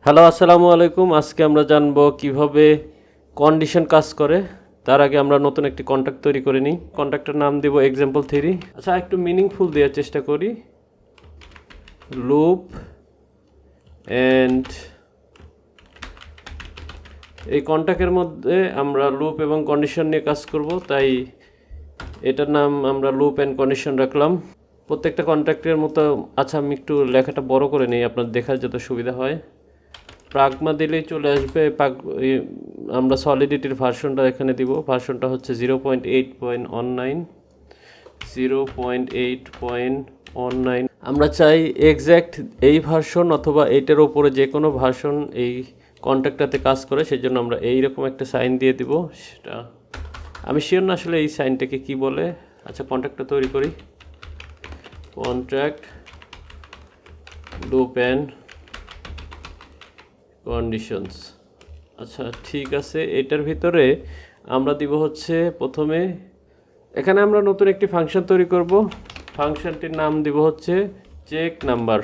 Hello, আসসালামু আলাইকুম। আজকে আমরা জানবো কিভাবে কন্ডিশন কাজ করে। তার আগে আমরা নতুন একটি কন্ট্যাক্ট তৈরি করে নিই। কন্ট্যাক্টের নাম দিব এক্সাম্পল থ্রি। আচ্ছা, একটু মিনিংফুল দেওয়ার চেষ্টা করি। লুপ অ্যান্ড এই কন্ট্যাক্টের মধ্যে আমরা লুপ এবং কন্ডিশন নিয়ে কাজ করব, তাই এটার নাম আমরা লুপ অ্যান্ড কন্ডিশন রাখলাম। প্রত্যেকটা কন্ট্যাক্টের মতো। আচ্ছা, আমি একটু লেখাটা বড় করে নিই আপনার দেখার যাতে সুবিধা হয়। প্রাগমা দিলেই চলে আসবে। আমরা সলিডিটির ভার্সনটা এখানে দিব। ভার্সনটা হচ্ছে 0.8.19 0.8.19। আমরা চাই এক্স্যাক্ট এই ভার্সন অথবা এইটার ওপরে যে কোনো ভার্সন এই কন্ট্যাক্টটাতে কাজ করে, সেই জন্য আমরা এইরকম একটা সাইন দিয়ে দিব। সেটা আমি শিওর না আসলে এই সাইনটাকে কি বলে। আচ্ছা, কন্ট্যাক্টটা তৈরি করি। Contract loop and conditions. আচ্ছা, ঠিক আছে। এটার ভিতরে আমরা দিব হচ্ছে প্রথমে এখানে আমরা নতুন একটি ফাংশন তৈরি করব। ফাংশনটির নাম দিব হচ্ছে চেক নাম্বার।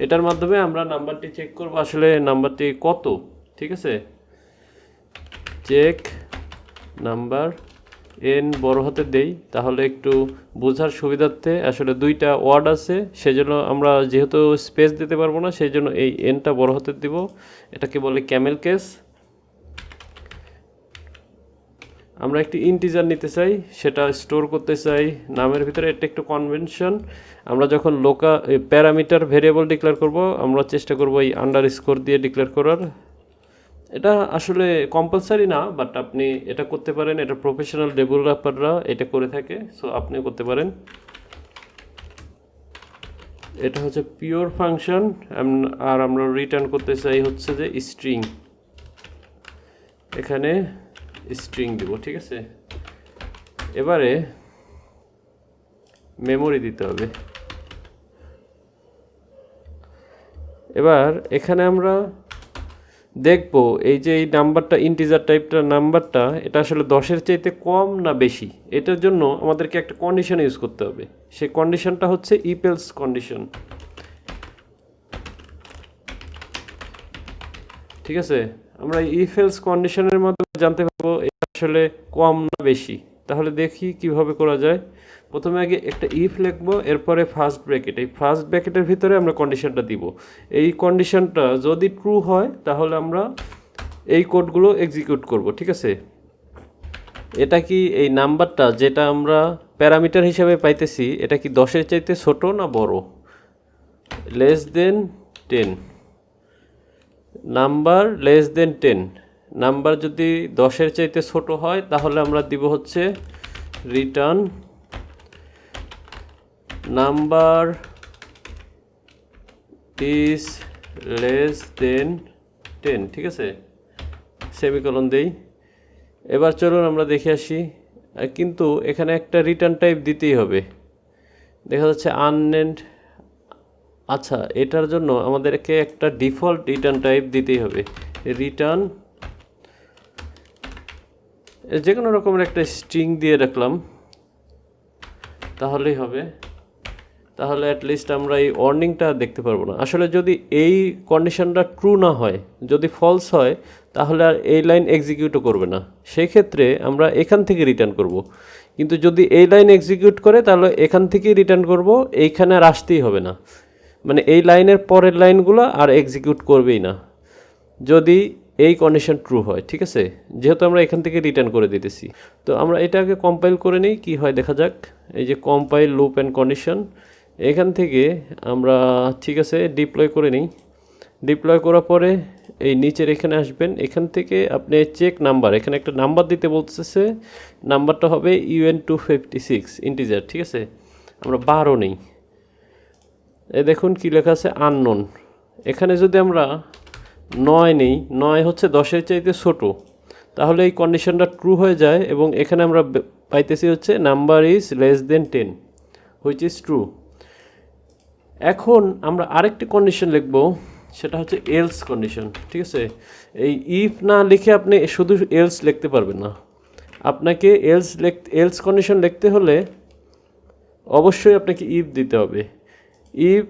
এটার মাধ্যমে আমরা নাম্বারটি চেক করব, আসলে নাম্বারটি কত। ঠিক আছে, চেক নাম্বার এন বড় হাতে দেই, তাহলে একটু বোঝার সুবিধার্থে। আসলে দুইটা ওয়ার্ড আছে, সেজন্য আমরা যেহেতু স্পেস দিতে পারবো না, সেই জন্য এই এনটা বড় হাতে দিব। এটাকে বলে ক্যামেল কেস। আমরা একটি ইন্টিজার নিতে চাই, সেটা স্টোর করতে চাই নামের ভিতরে। এটা একটু কনভেনশন। আমরা যখন প্যারামিটার ভেরিয়েবল ডিক্লেয়ার করব, আমরা চেষ্টা করব এই আন্ডারস্কোর দিয়ে ডিক্লেয়ার করার। এটা আসলে কম্পালসারি না, বাট আপনি এটা করতে পারেন। এটা প্রফেশনাল ডেভেলপাররা এটা করে থাকে, সো আপনিও করতে পারেন। এটা হচ্ছে পিওর ফাংশন। আর আমরা রিটার্ন করতে চাই হচ্ছে যে স্ট্রিং। এখানে স্ট্রিং দিব। ঠিক আছে, এবারে মেমোরি দিতে হবে। এবার এখানে আমরা দেখব এই যে এই নাম্বারটা, ইন্টিজার টাইপটার নাম্বারটা, এটা আসলে 10-এর চাইতে কম না বেশি। এটার জন্য আমাদেরকে একটা কন্ডিশন ইউজ করতে হবে। সেই কন্ডিশনটা হচ্ছে ইফ এলস কন্ডিশন। ঠিক আছে, আমরা ইফ এলস কন্ডিশনের মাধ্যমে জানতে পারবো এটা আসলে কম না বেশি। তাহলে দেখি কিভাবে করা যায়। প্রথমে আগে একটা ইফ লিখবো, এরপরে ফার্স্ট ব্র্যাকেট। এই ফার্স্ট ব্র্যাকেটের ভিতরে আমরা কন্ডিশনটা দিব। এই কন্ডিশনটা যদি ট্রু হয় তাহলে আমরা এই কোডগুলো এক্সিকিউট করব। ঠিক আছে, এটা কি এই নাম্বারটা যেটা আমরা প্যারামিটার হিসাবে পাইতেছি, এটা কি 10-এর চাইতে ছোট না বড়? Less than 10। Number less than 10। Number যদি 10-এর চাইতে ছোট হয় তাহলে আমরা দিব হচ্ছে return number is less than 10। ঠিক আছে, সেমিকোলন দেই। এবার চলুন আমরা দেখে আসি। কিন্তু এখানে একটা রিটার্ন টাইপ দিতেই হবে, দেখা যাচ্ছে আননেমড। আচ্ছা, এটার জন্য আমাদেরকে একটা ডিফল্ট রিটার্ন টাইপ দিতেই হবে। রিটার্ন যে কোনো রকমের একটা স্ট্রিং দিয়ে রাখলাম, তাহলেই হবে। তাহলে অ্যাটলিস্ট আমরা এই ওয়ার্নিংটা দেখতে পারবো না। আসলে যদি এই কন্ডিশনটা ট্রু না হয়, যদি ফলস হয়, তাহলে আর এই লাইন এক্সিকিউটও করবে না। সেই ক্ষেত্রে আমরা এখান থেকে রিটার্ন করব। কিন্তু যদি এই লাইন এক্সিকিউট করে তাহলে এখান থেকেই রিটার্ন করব, এইখানে আর আসতেই হবে না। মানে এই লাইনের পরের লাইনগুলো আর এক্সিকিউট করবেই না যদি এই কন্ডিশন ট্রু হয়। ঠিক আছে, যেহেতু আমরা এখান থেকে রিটার্ন করে দিতেছি। তো আমরা এটাকে কম্পাইল করে নিই, কি হয় দেখা যাক। এই যে কম্পাইল লুপ অ্যান্ড কন্ডিশন, এখান থেকে আমরা ঠিক আছে ডিপ্লয় করে নিই। ডিপ্লয় করার পরে এই নিচের এখানে আসবেন। এখান থেকে আপনি চেক নাম্বার, এখানে একটা নাম্বার দিতে বলতেছে। নাম্বারটা হবে UN256 ইন্টিজার। ঠিক আছে, আমরা 12 নেই। এই দেখুন কি লেখা আছে, আননোন। এখানে যদি আমরা 9 নেই, 9 হচ্ছে 10-এর চাইতে ছোট, তাহলে এই কন্ডিশনটা ট্রু হয়ে যায়। এবং এখানে আমরা পাইতেছি হচ্ছে number is less than 10, which is true. এখন আমরা আরেকটি কন্ডিশন লিখব, সেটা হচ্ছে এলস কন্ডিশন। ঠিক আছে, এই ইফ না লিখে আপনি শুধু এলস লিখতে পারবেন না। আপনাকে এলস কন্ডিশন লিখতে হলে অবশ্যই আপনাকে ইফ দিতে হবে। ইফ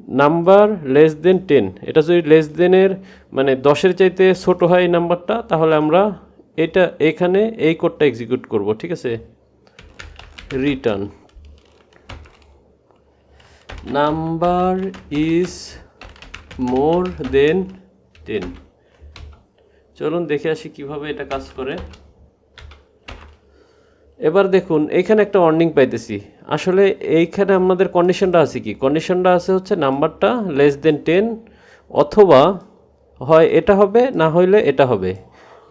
নাম্বার লেস দেন 10, এটা যদি লেস দেনের মানে 10-এর চাইতে ছোট হয় এই নাম্বারটা, তাহলে আমরা এটা এখানে এই কোডটা এক্সিকিউট করব, ঠিক আছে। রিটার্ন নাম্বার ইজ মোর দেন 10। চলুন দেখে আসি কিভাবে এটা কাজ করে। এবার দেখুন এইখানে একটা ওয়ার্নিং পাইতেছি। আসলে এইখানে আমাদের কন্ডিশনটা আছে কি, কন্ডিশনটা আছে হচ্ছে নাম্বারটা লেস দেন 10, অথবা হয় এটা হবে না হইলে এটা হবে।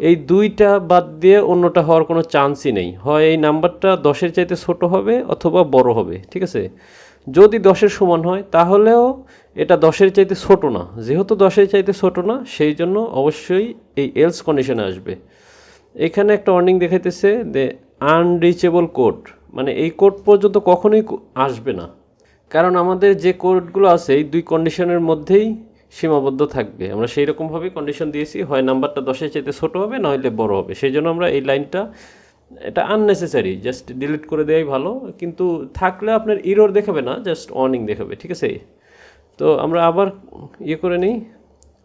এই দুইটা বাদ দিয়ে অন্যটা হওয়ার কোনো চান্সই নেই। হয় এই নাম্বারটা 10-এর চাইতে ছোট হবে অথবা বড় হবে, ঠিক আছে। যদি 10-এর সমান হয় তাহলেও এটা 10-এর চাইতে ছোট না, যেহেতু 10-এর চাইতে ছোট না সেই জন্য অবশ্যই এই এলস কন্ডিশনে আসবে। এখানে একটা ওয়ার্নিং দেখাইতেছে যে আনরিচেবল কোড, মানে এই কোড পর্যন্ত কখনোই আসবে না, কারণ আমাদের যে কোডগুলো আছে এই দুই কন্ডিশনের মধ্যেই সীমাবদ্ধ থাকবে। আমরা সেই রকমভাবে কন্ডিশন দিয়েছি, হয় নাম্বারটা 10-এর চাইতে ছোট হবে না হলে বড় হবে। সেই জন্য আমরা এই লাইনটা, এটা আননেসেসারি, জাস্ট ডিলিট করে দেওয়াই ভালো। কিন্তু থাকলে আপনার ইরর দেখাবে না, জাস্ট ওয়ার্নিং দেখাবে, ঠিক আছে। তো আমরা আবার করে নিই,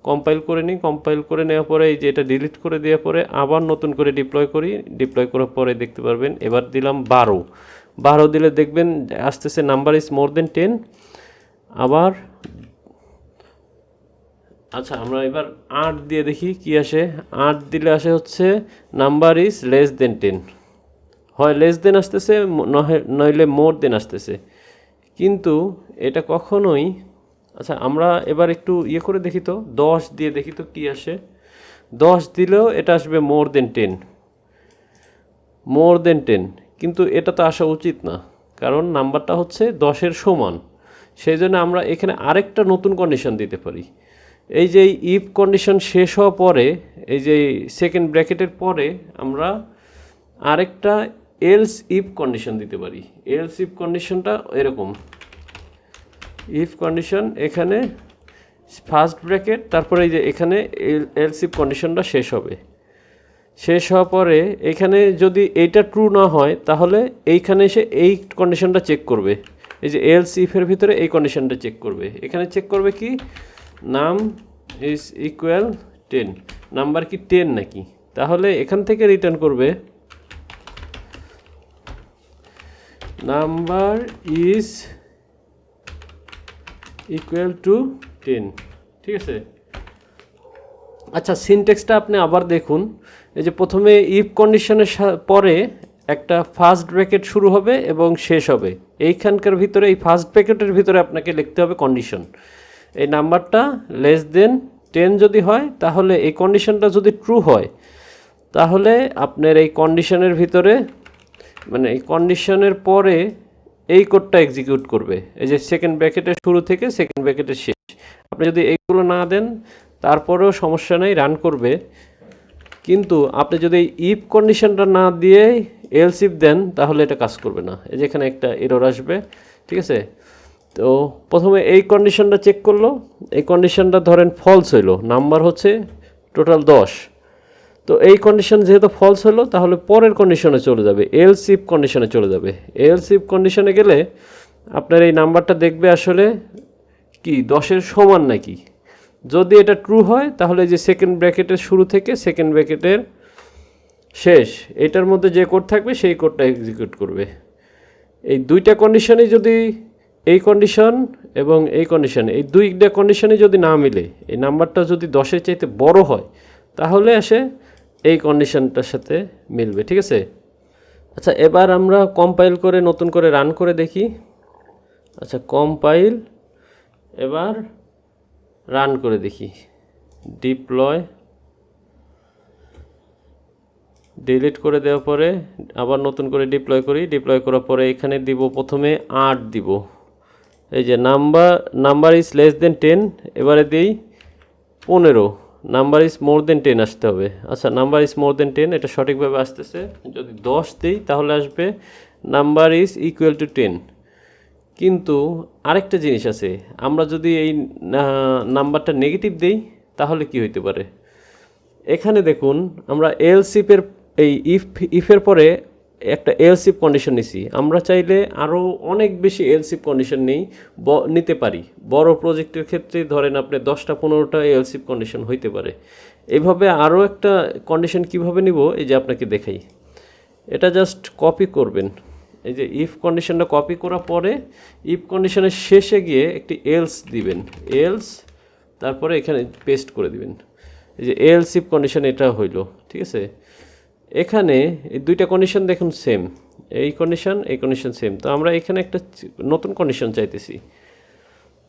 কম্পাইল করে নিই। কম্পাইল করে নেওয়ার পরে এই যে এটা ডিলিট করে দেওয়ার পরে আবার নতুন করে ডিপ্লয় করি। ডিপ্লয় করার পরে দেখতে পারবেন এবার দিলাম 12 দিলে দেখবেন আসতেছে নাম্বার ইজ মোর দেন 10। আবার আচ্ছা, আমরা এবার 8 দিয়ে দেখি কি আসে। 8 দিলে আসে হচ্ছে নাম্বার ইজ লেস দেন 10, হয় লেস দেন আসতেছে নইলে মোর দেন আসতেছে, কিন্তু এটা কখনোই। আচ্ছা, আমরা এবার একটু করে দেখি তো, 10 দিয়ে দেখি তো কি আসে। 10 দিলেও এটা আসবে মোর দেন 10, কিন্তু এটা তো আসা উচিত না, কারণ নাম্বারটা হচ্ছে 10-এর সমান। সেই জন্য আমরা এখানে আরেকটা নতুন কন্ডিশন দিতে পারি। এই যে ইফ কন্ডিশন শেষ হওয়ার পরে, এই যে সেকেন্ড ব্র্যাকেটের পরে আমরা আরেকটা এলস ইফ কন্ডিশন দিতে পারি। এলস ইফ কন্ডিশনটা এরকম, ইফ কন্ডিশন এখানে ফার্স্ট ব্র্যাকেট, তারপরে এই যে এখানে এলস ইফ কন্ডিশনটা শেষ হবে। শেষ হওয়ার পরে এখানে যদি এইটা ট্রু না হয় তাহলে এইখানে এসে এই কন্ডিশনটা চেক করবে। এই যে এলস ইফের ভিতরে এই কন্ডিশনটা চেক করবে। এখানে চেক করবে কি, নাম ইজ ইকুয়াল 10, নাম্বার কি 10 নাকি। তাহলে এখান থেকে রিটার্ন করবে নাম্বার ইজ ইকুয়াল টু 10, ঠিক আছে। আচ্ছা, সিনটেক্সটা আপনি আবার দেখুন। এই যে প্রথমে ইফ কন্ডিশনের পরে একটা ফার্স্ট ব্র্যাকেট শুরু হবে এবং শেষ হবে। এইখানকার ভিতরে এই ফার্স্ট ব্র্যাকেটের ভিতরে আপনাকে লিখতে হবে কন্ডিশন। এই নাম্বারটা লেস দেন 10 যদি হয় তাহলে এই কন্ডিশনটা যদি ট্রু হয় তাহলে আপনার এই কন্ডিশনের ভিতরে, মানে এই কন্ডিশনের পরে এই কোডটা এক্সিকিউট করবে। এই যে সেকেন্ড ব্র্যাকেটের শুরু থেকে সেকেন্ড ব্র্যাকেটের শেষ। আপনি যদি এইগুলো না দেন তারপরেও সমস্যা নেই, রান করবে। কিন্তু আপনি যদি ইফ কন্ডিশনটা না দিয়ে এলস ইফ দেন তাহলে এটা কাজ করবে না। এই যে এখানে একটা এরর আসবে, ঠিক আছে। তো প্রথমে এই কন্ডিশনটা চেক করলো, এই কন্ডিশনটা ধরেন ফলস হইলো, নাম্বার হচ্ছে টোটাল 10। তো এই কন্ডিশন যেহেতু ফলস হলো তাহলে পরের কন্ডিশনে চলে যাবে, এলস ইফ কন্ডিশনে চলে যাবে। এলস ইফ কন্ডিশনে গেলে আপনার এই নাম্বারটা দেখবে আসলে কি 10-এর সমান নাকি। যদি এটা ট্রু হয় তাহলে যে সেকেন্ড ব্র্যাকেটের শুরু থেকে সেকেন্ড ব্র্যাকেটের শেষ এটার মধ্যে যে কোড থাকবে সেই কোডটা এক্সিকিউট করবে। এই দুইটা কন্ডিশনই যদি, এই কন্ডিশন এবং এই কন্ডিশন, এই দুইটা কন্ডিশনই যদি না মিলে, এই নাম্বারটা যদি 10-এর চাইতে বড় হয় তাহলে আসে এই কন্ডিশনটার সাথে মিলবে, ঠিক আছে। আচ্ছা, এবার আমরা কম্পাইল করে নতুন করে রান করে দেখি। আচ্ছা, কম্পাইল, এবার রান করে দেখি। ডিপ্লয়, ডিলিট করে দেওয়ার পরে আবার নতুন করে ডিপ্লয় করি। ডিপ্লয় করার পরে এখানে দিব প্রথমে 8 দিব। এই যে নাম্বার ইজ লেস দেন 10, এবারে দিই 15, নাম্বার ইজ মোর দেন 10 আসতে হবে। আচ্ছা, নাম্বার ইজ মোর দেন 10 এটা সঠিকভাবে আসতেছে। যদি 10 দিই তাহলে আসবে নাম্বার ইজ ইকুয়াল টু 10। কিন্তু আরেকটা জিনিস আছে, আমরা যদি এই নাম্বারটা নেগেটিভ দিই তাহলে কি হইতে পারে। এখানে দেখুন, আমরা এলস ইফের এই ইফের পরে একটা এলস ইফ কন্ডিশন নিছি, আমরা চাইলে আরও অনেক বেশি এলস ইফ কন্ডিশন নিতে পারি। বড় প্রজেক্টের ক্ষেত্রে ধরেন আপনি 10টা 15টা এলস ইফ কন্ডিশন হইতে পারে। এইভাবে আরও একটা কন্ডিশন কিভাবে নিব, এই যে আপনাকে দেখাই। এটা জাস্ট কপি করবেন, এই যে ইফ কন্ডিশনটা কপি করার পরে ইফ কন্ডিশনের শেষে গিয়ে একটি এলস দিবেন, এলস তারপরে এখানে পেস্ট করে দিবেন। এই যে এলস ইফ কন্ডিশন এটা হইল, ঠিক আছে। এখানে এই দুইটা কন্ডিশন দেখুন সেম, এই কন্ডিশন সেম। তো আমরা এখানে একটা নতুন কন্ডিশন চাইতেছি,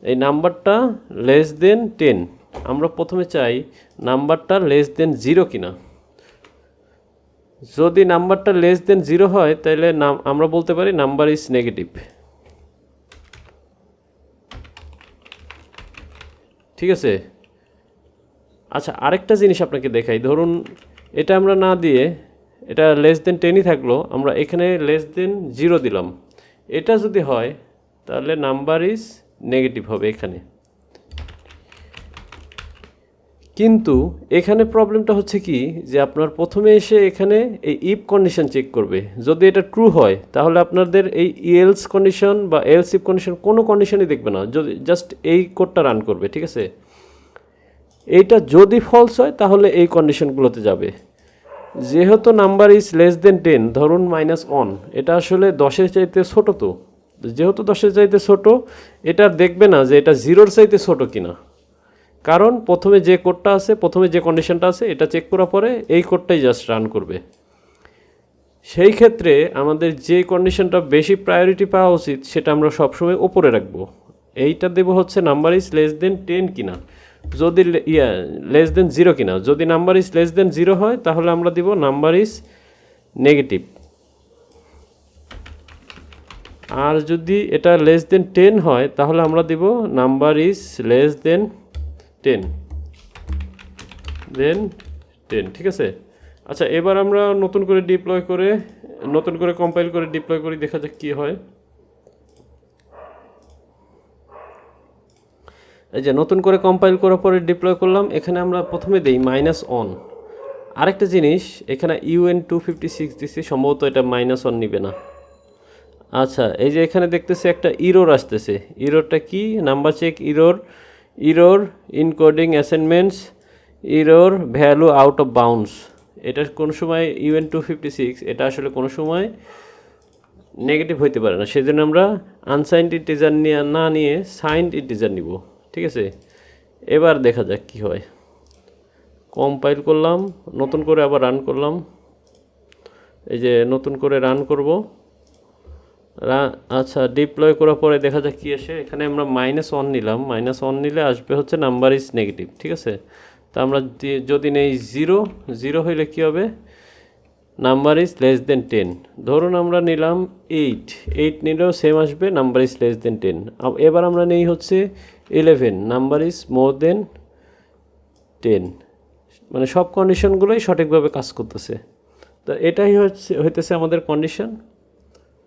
এই নাম্বারটা লেস দেন 10। আমরা প্রথমে চাই নাম্বারটা লেস দেন 0 কিনা। যদি নাম্বারটা লেস দেন 0 হয় তাহলে আমরা বলতে পারি নাম্বার ইজ নেগেটিভ, ঠিক আছে। আচ্ছা, আরেকটা জিনিস আপনাকে দেখাই। ধরুন এটা আমরা না দিয়ে এটা লেস দেন 10ই থাকলো, আমরা এখানে লেস দেন 0 দিলাম। এটা যদি হয় তাহলে নাম্বার ইজ নেগেটিভ হবে এখানে। কিন্তু এখানে প্রবলেমটা হচ্ছে কি, যে আপনার প্রথমে এসে এখানে এই ইফ কন্ডিশন চেক করবে। যদি এটা ট্রু হয় তাহলে আপনাদের এই এলস কন্ডিশন বা এলস ইফ কন্ডিশন কোনো কন্ডিশনই দেখবে না, যদি জাস্ট এই কোডটা রান করবে, ঠিক আছে। এইটা যদি ফলস হয় তাহলে এই কন্ডিশনগুলোতে যাবে। যেহেতু নাম্বার ইজ লেস দেন 10, ধরুন -1, এটা আসলে 10-এর চাইতে ছোট। তো যেহেতু 10-এর চাইতে ছোট, এটা দেখবে না যে এটা 0-এর চাইতে ছোট কিনা। কারণ প্রথমে যে কোডটা আছে, প্রথমে যে কন্ডিশনটা আছে, এটা চেক করার পরে এই কোডটাই জাস্ট রান করবে। সেই ক্ষেত্রে আমাদের যে কন্ডিশনটা বেশি প্রায়োরিটি পাওয়া উচিত সেটা আমরা সবসময় উপরে রাখবো। এইটা দেব হচ্ছে নাম্বার ইজ লেস দেন 10 কিনা, যদি লেস দেন 0 কিনা। যদি নাম্বার ইজ লেস দেন 0 হয় তাহলে আমরা দিব নাম্বার ইজ নেগেটিভ। আর যদি এটা লেস দেন 10 হয় তাহলে আমরা দিব নাম্বার ইজ লেস দেন 10, ঠিক আছে। আচ্ছা, এবার আমরা নতুন করে কম্পাইল করে ডিপ্লয় করি, দেখা যাক কি হয়। এই যে নতুন করে কম্পাইল করার পরে ডিপ্লয় করলাম, এখানে আমরা প্রথমে দেই -1। আরেকটা জিনিস, এখানে UN256 দিছি, সম্ভবত এটা -1 নিবে না। আচ্ছা, এই যে এখানে দেখতেছি একটা ইরর আসতেছে। ইররটা কি? Number check error encoding assignments, error value out of bounds. এটা কোনো সময় UN256 এটা আসলে কোনো সময় নেগেটিভ হইতে পারে না, সেজন্য আমরা আনসাইন্ড ইন্টিজার না নিয়ে সাইন্ড ইন্টিজার নিব, ঠিক আছে। এবার দেখা যাক কি হয়। কম্পাইল করলাম, নতুন করে আবার রান করলাম। এই যে নতুন করে রান করব। আচ্ছা, ডিপ্লয় করার পরে দেখা যাক কি আসে। এখানে আমরা -1 নিলাম, -1 নিলে আসবে হচ্ছে নাম্বার ইজ নেগেটিভ, ঠিক আছে। তো আমরা যদি নেই 0 হইলে কি হবে? Number is less than 10। ধরুন আমরা নিলাম 8 নিলেও সেম আসবে, নাম্বার ইজ লেস দেন 10। এবার আমরা নেই হচ্ছে 11, নাম্বার ইজ মোর দেন 10। মানে সব কন্ডিশনগুলোই সঠিকভাবে কাজ করতেছে। তো এটাই হইতেছে আমাদের কন্ডিশন।